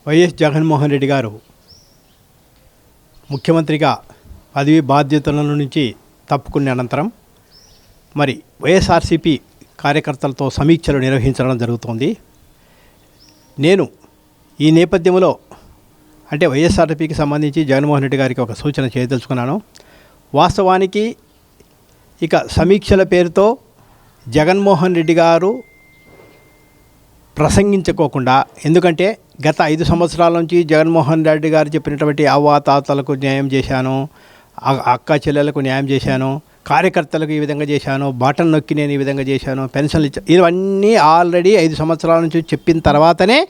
YS Jaganmohan Reddy గారు ముఖ్యమంత్రిగా పదవి బాధ్యతల నుంచి తప్పుకున్న అనంతరం మరి వైఎస్ఆర్సీపీ కార్యకర్తలతో సమీక్షలు నిర్వహించడం జరుగుతోంది. నేను ఈ నేపథ్యంలో అంటే వైఎస్ఆర్సీపీకి సంబంధించి జగన్మోహన్ రెడ్డి గారికి ఒక సూచన చేయదలుచుకున్నాను. వాస్తవానికి ఇక సమీక్షల పేరుతో జగన్మోహన్ రెడ్డి గారు ప్రసంగించుకోకుండా, ఎందుకంటే గత 5 సంవత్సరాల నుంచి జగన్మోహన్ రెడ్డి గారు చెప్పినటువంటి అవ్వాతాతలకు న్యాయం చేశాను, అక్క చెల్లెలకు న్యాయం చేశాను, కార్యకర్తలకు ఈ విధంగా చేశాను, బటన్ నొక్కి నేను ఈ విధంగా చేశాను, పెన్షన్లు ఇవన్నీ ఆల్రెడీ 5 సంవత్సరాల నుంచి చెప్పిన తర్వాతనే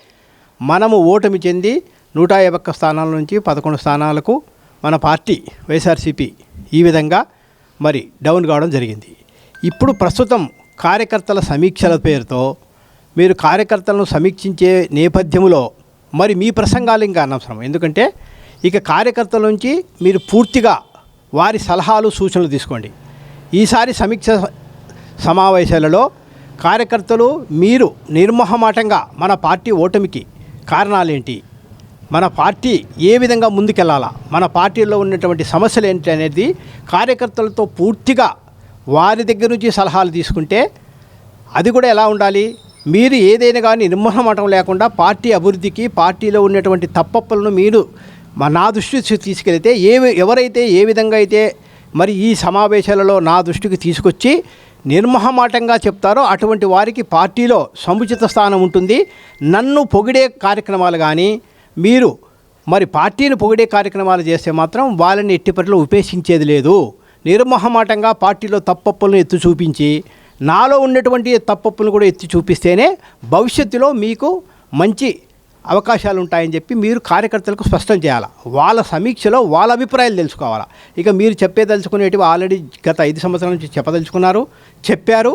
మనము ఓటమి చెంది 151 స్థానాల నుంచి 11 స్థానాలకు మన పార్టీ వైఎస్ఆర్సీపీ ఈ విధంగా మరి డౌన్ కావడం జరిగింది. ఇప్పుడు ప్రస్తుతం కార్యకర్తల సమీక్షల పేరుతో మీరు కార్యకర్తలను సమీక్షించే నేపథ్యంలో మరి మీ ప్రసంగాలు ఇంకా అనవసరం. ఎందుకంటే ఇక కార్యకర్తల నుంచి మీరు పూర్తిగా వారి సలహాలు సూచనలు తీసుకోండి. ఈసారి సమీక్ష సమావేశాలలో కార్యకర్తలు మీరు నిర్మోహమాటంగా మన పార్టీ ఓటమికి కారణాలేంటి, మన పార్టీ ఏ విధంగా ముందుకెళ్లాలా, మన పార్టీలో ఉన్నటువంటి సమస్యలు ఏంటి అనేది కార్యకర్తలతో పూర్తిగా వారి దగ్గర నుంచి సలహాలు తీసుకుంటే, అది కూడా ఎలా ఉండాలి, మీరు ఏదైనా కానీ నిర్మోహమాటం లేకుండా పార్టీ అభివృద్ధికి పార్టీలో ఉన్నటువంటి తప్పప్పులను మీరు నా దృష్టికి తీసుకెళ్తే ఎవరైతే ఏ విధంగా అయితే మరి ఈ సమావేశాలలో నా దృష్టికి తీసుకొచ్చి నిర్మోహమాటంగా చెప్తారో అటువంటి వారికి పార్టీలో సముచిత స్థానం ఉంటుంది. నన్ను పొగిడే కార్యక్రమాలు కానీ మీరు మరి పార్టీని పొగిడే కార్యక్రమాలు చేస్తే మాత్రం వాళ్ళని ఎట్టిపట్లో ఉపేక్షించేది లేదు. నిర్మోహమాటంగా పార్టీలో తప్పప్పులను ఎత్తి చూపించి నాలో ఉన్నటువంటి తప్పప్పులను కూడా ఎత్తి చూపిస్తేనే భవిష్యత్తులో మీకు మంచి అవకాశాలు ఉంటాయని చెప్పి మీరు కార్యకర్తలకు స్పష్టం చేయాలి. వాళ్ళ సమీక్షలో వాళ్ళ అభిప్రాయాలు తెలుసుకోవాలా. ఇక మీరు చెప్పేదలుచుకునేటివి ఆల్రెడీ గత 5 సంవత్సరాల నుంచి చెప్పదలుచుకున్నారు, చెప్పారు.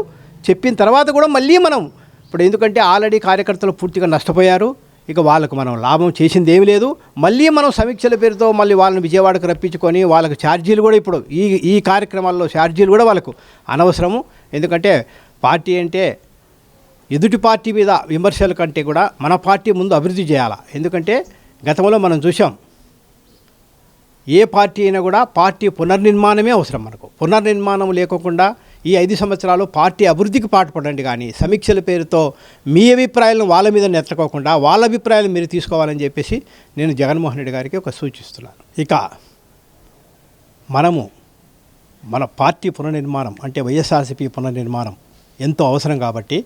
చెప్పిన తర్వాత కూడా మళ్ళీ మనం ఇప్పుడు ఎందుకంటే ఆల్రెడీ కార్యకర్తలు పూర్తిగా నష్టపోయారు, ఇక వాళ్ళకు మనం లాభం చేసింది ఏమీ లేదు. మళ్ళీ మనం సమీక్షల పేరుతో మళ్ళీ వాళ్ళని విజయవాడకు రప్పించుకొని వాళ్ళకు ఛార్జీలు కూడా ఇప్పుడు ఈ కార్యక్రమాల్లో ఛార్జీలు కూడా వాళ్ళకు అనవసరము. ఎందుకంటే పార్టీ అంటే ఎదుటి పార్టీ మీద విమర్శల కంటే కూడా మన పార్టీ ముందు అభివృద్ధి చేయాలి. ఎందుకంటే గతంలో మనం చూసాం, ఏ పార్టీ అయినా కూడా పార్టీ పునర్నిర్మాణమే అవసరం. మనకు పునర్నిర్మాణం లేకోకుండా ఈ 5 సంవత్సరాలు పార్టీ అభివృద్ధికి పాటుపడండి. కానీ సమీక్షల పేరుతో మీ అభిప్రాయాలను వాళ్ళ మీద నెత్తకోకుండా వాళ్ళ అభిప్రాయాలు మీరు తీసుకోవాలని చెప్పేసి నేను జగన్మోహన్ రెడ్డి గారికి ఒక సూచిస్తున్నాను. ఇక మనము మన పార్టీ పునర్నిర్మాణం అంటే వైఎస్ఆర్సీపీ పునర్నిర్మాణం ఎంతో అవసరం కాబట్టి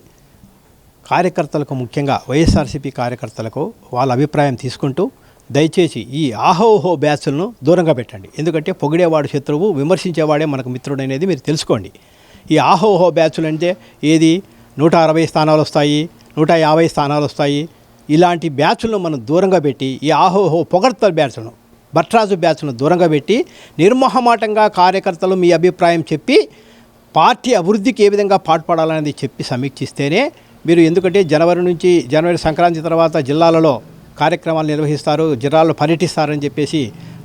కార్యకర్తలకు, ముఖ్యంగా వైఎస్ఆర్సీపీ కార్యకర్తలకు వాళ్ళ అభిప్రాయం తీసుకుంటూ దయచేసి ఈ ఆహోహో బ్యాచ్లను దూరంగా పెట్టండి. ఎందుకంటే పొగిడేవాడు శత్రువు, విమర్శించేవాడే మనకు మిత్రుడు అనేది మీరు తెలుసుకోండి. ఈ ఆహోహో బ్యాచ్లు అంటే ఏది 160 స్థానాలు వస్తాయి, 150 స్థానాలు వస్తాయి, ఇలాంటి బ్యాచ్లను మనం దూరంగా పెట్టి ఈ ఆహోహో పొగడ్తల బ్యాచ్లను, భట్రాజు బ్యాచ్లను దూరంగా పెట్టి నిర్మోహమాటంగా కార్యకర్తలు మీ అభిప్రాయం చెప్పి పార్టీ అభివృద్ధికి ఏ విధంగా పాటుపడాలనేది చెప్పి సమీక్షిస్తేనే మీరు, ఎందుకంటే జనవరి సంక్రాంతి తర్వాత జిల్లాలలో కార్యక్రమాలు నిర్వహిస్తారు, జిల్లాలో పర్యటిస్తారని చెప్పేసి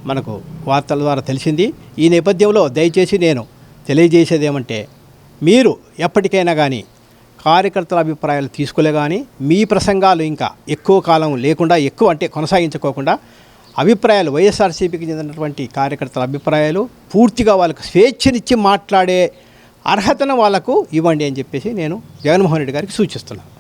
మనకు వార్తల ద్వారా తెలిసింది. ఈ నేపథ్యంలో దయచేసి నేను తెలియజేసేది ఏమంటే, మీరు ఎప్పటికైనా కానీ కార్యకర్తల అభిప్రాయాలు తీసుకోలే కానీ మీ ప్రసంగాలు ఇంకా ఎక్కువ కాలం లేకుండా, ఎక్కువ అంటే కొనసాగించుకోకుండా అభిప్రాయాలు వైఎస్ఆర్సీపీకి చెందినటువంటి కార్యకర్తల అభిప్రాయాలు పూర్తిగా వాళ్ళకు స్వేచ్ఛనిచ్చి మాట్లాడే అర్హతను వాళ్ళకు ఇవ్వండి అని చెప్పేసి నేను జగన్మోహన్ రెడ్డి గారికి సూచిస్తున్నాను.